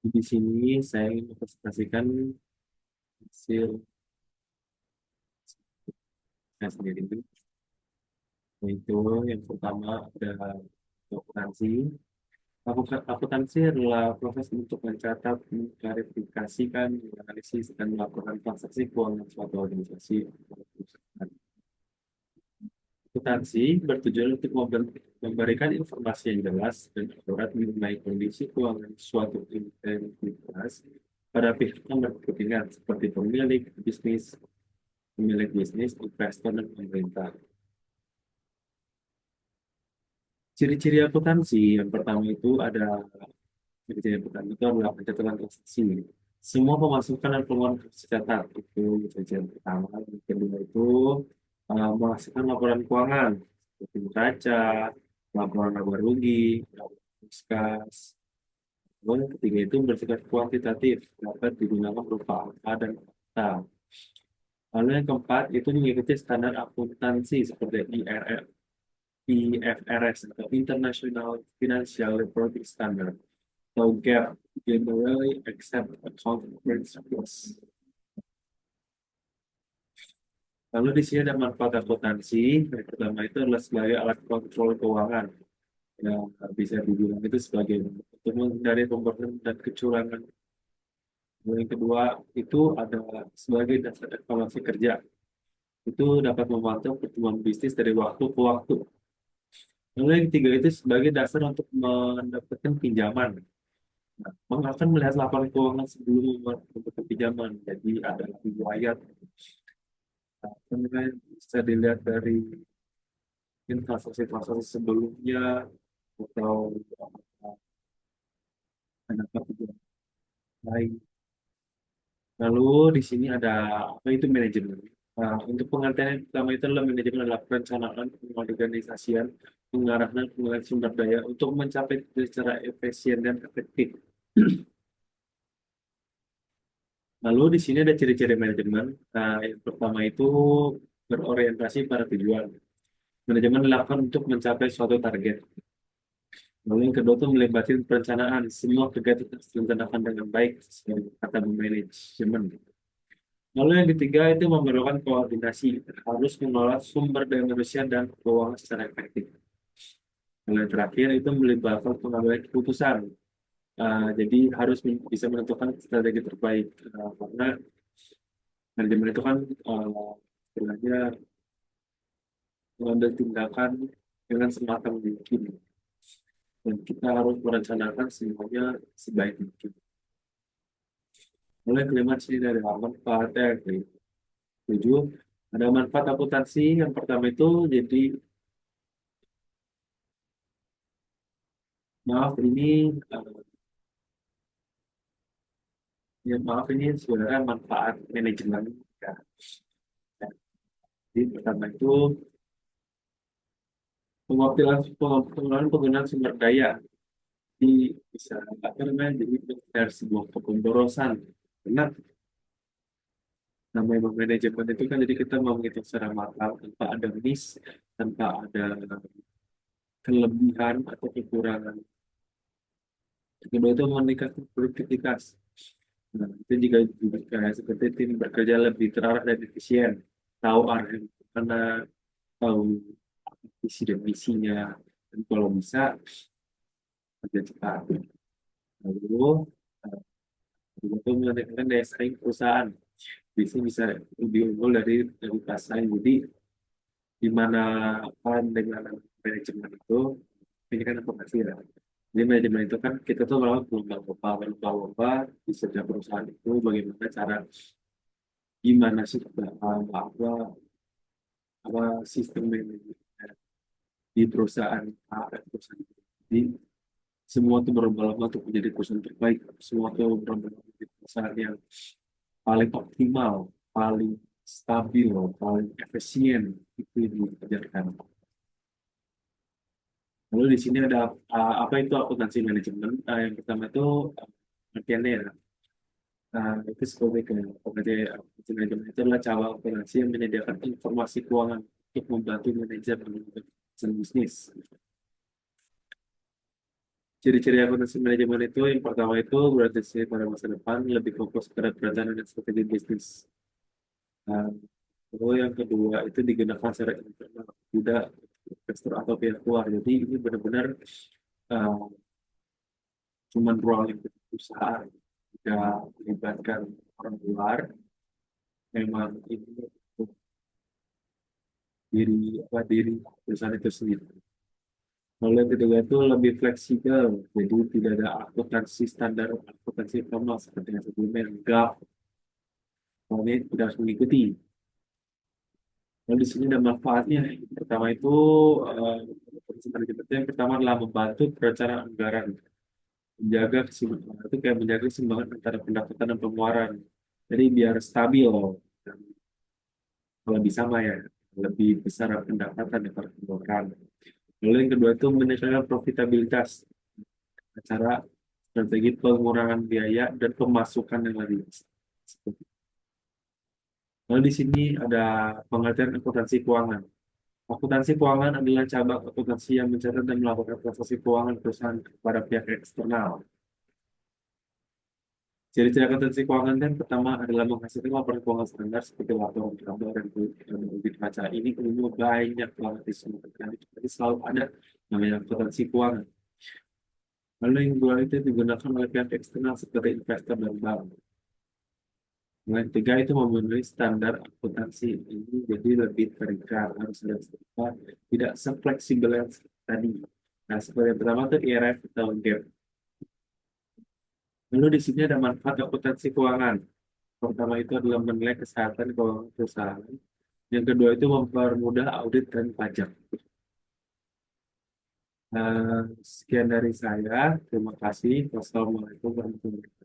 Di sini saya ingin mempresentasikan hasil saya sendiri, yaitu yang pertama ada akuntansi. Akuntansi adalah proses untuk mencatat, mengklarifikasikan, menganalisis, dan melakukan transaksi keuangan suatu organisasi atau perusahaan. Akuntansi bertujuan untuk memberikan informasi yang jelas dan akurat mengenai kondisi keuangan suatu entitas pada pihak yang berkepentingan seperti pemilik bisnis, investor, dan pemerintah. Ciri-ciri akuntansi yang pertama itu ada ciri-ciri akuntansi itu adalah pencatatan transaksi. Semua pemasukan dan pengeluaran harus dicatat. Itu ciri-ciri yang pertama. Yang kedua itu menghasilkan laporan keuangan seperti neraca, laporan laba rugi, laporan fiskas. Lalu yang ketiga itu bersifat kuantitatif, dapat digunakan berupa angka dan data. Lalu yang keempat itu mengikuti standar akuntansi seperti IFRS atau International Financial Reporting Standard atau GAAP, Generally Accepted Accounting Principles. Lalu di sini ada manfaat akuntansi. Yang pertama itu adalah sebagai alat kontrol keuangan yang bisa dibilang itu sebagai untuk menghindari pembodoran dan kecurangan. Lalu yang kedua itu ada sebagai dasar evaluasi kerja. Itu dapat memantau pertumbuhan bisnis dari waktu ke waktu. Lalu yang ketiga itu sebagai dasar untuk mendapatkan pinjaman. Nah, akan melihat laporan keuangan sebelum membuat pinjaman. Jadi ada riwayat. Nah, kemudian bisa dilihat dari transaksi-transaksi sebelumnya atau ada pinjaman lain. Lalu di sini ada apa itu manajemen. Nah, untuk pengertian yang pertama itu adalah manajemen adalah perencanaan, pengorganisasian, pengarahan, penggunaan sumber daya untuk mencapai tujuan secara efisien dan efektif. Lalu di sini ada ciri-ciri manajemen. Nah, yang pertama itu berorientasi pada tujuan. Manajemen dilakukan untuk mencapai suatu target. Lalu yang kedua itu melibatkan perencanaan. Semua kegiatan harus direncanakan dengan baik sesuai kata manajemen. Lalu yang ketiga itu memerlukan koordinasi. Harus mengelola sumber daya manusia dan keuangan secara efektif. Lalu yang terakhir itu melibatkan pengambilan keputusan. Jadi harus bisa menentukan strategi terbaik. Karena manajemen itu kan istilahnya mengambil tindakan dengan sematang mungkin. Dan kita harus merencanakan semuanya sebaik mungkin. Mulai kelima sini dari manfaatnya ke tujuh. Ada manfaat akuntansi. Yang pertama itu jadi maaf ini maaf ini sebenarnya manfaat manajemen. Ya. Jadi pertama itu penggunaan penggunaan sumber daya di bisa apa namanya jadi dari sebuah pemborosan. Karena namanya manajemen itu kan jadi kita mau menghitung secara matang tanpa ada miss, tanpa ada kelebihan atau kekurangan. Kedua itu meningkatkan produktivitas. Nah, itu juga kayak seperti tim bekerja lebih terarah dan efisien, tahu arah yang mana, tahu visi dan misinya, dan kalau bisa kerja cepat. Lalu, eh, itu meningkatkan daya saing perusahaan. Bisa bisa lebih unggul dari pesaing. Jadi, di mana peran dengan manajemen itu, ini kan informasi ya. Jadi manajemen itu kan kita tuh melakukan lomba-lomba di setiap perusahaan itu bagaimana cara gimana sih apa sistem manajemen di perusahaan A dan perusahaan B. Jadi semua itu berlomba-lomba untuk menjadi perusahaan terbaik. Semua itu berlomba-lomba menjadi perusahaan yang paling optimal, paling stabil, paling efisien itu yang dikerjakan. Lalu di sini ada apa itu akuntansi manajemen. Yang pertama itu artiannya ya. Itu sebagai akuntansi manajemen itu adalah cabang akuntansi yang menyediakan informasi keuangan untuk membantu manajer manajemen bisnis. Ciri-ciri akuntansi manajemen itu yang pertama itu berarti sih pada masa depan lebih fokus pada perencanaan dan strategi bisnis. Nah, lalu yang kedua itu digunakan secara internal, tidak investor atau pihak luar. Jadi ini benar-benar uh, cuman ruang lingkup usaha, tidak melibatkan orang luar. Memang ini untuk diri perusahaan itu sendiri. Lalu yang kedua itu lebih fleksibel, jadi tidak ada akuntansi standar akuntansi formal seperti yang sebelumnya GAAP. Kalau ini tidak harus mengikuti. Lalu di sini ada manfaatnya. Pertama itu yang pertama adalah membantu perencanaan anggaran, menjaga keseimbangan itu kayak menjaga keseimbangan antara pendapatan dan pengeluaran. Jadi biar stabil, dan kalau bisa mah ya lebih besar pendapatan daripada pengeluaran. Lalu yang kedua itu meningkatkan profitabilitas, cara strategi pengurangan biaya dan pemasukan yang lebih besar. Lalu di sini ada pengertian akuntansi keuangan. Akuntansi keuangan adalah cabang akuntansi yang mencatat dan melakukan transaksi keuangan perusahaan kepada pihak eksternal. Ciri-ciri akuntansi keuangan kan pertama adalah menghasilkan laporan keuangan standar seperti laporan laba dan kredit neraca. Ini umumnya banyak banget di semua negara, tapi selalu ada namanya akuntansi keuangan. Lalu yang dua itu digunakan oleh pihak eksternal seperti investor dan bank. Yang ketiga itu memenuhi standar akuntansi ini jadi lebih terikat harus ada standar, tidak sefleksibel yang tadi. Nah, seperti yang pertama itu IRF atau GAAP. Lalu di sini ada manfaat akuntansi keuangan. Pertama itu adalah menilai kesehatan keuangan perusahaan. Yang kedua itu mempermudah audit dan pajak. Sekian dari saya. Terima kasih. Wassalamualaikum warahmatullahi wabarakatuh.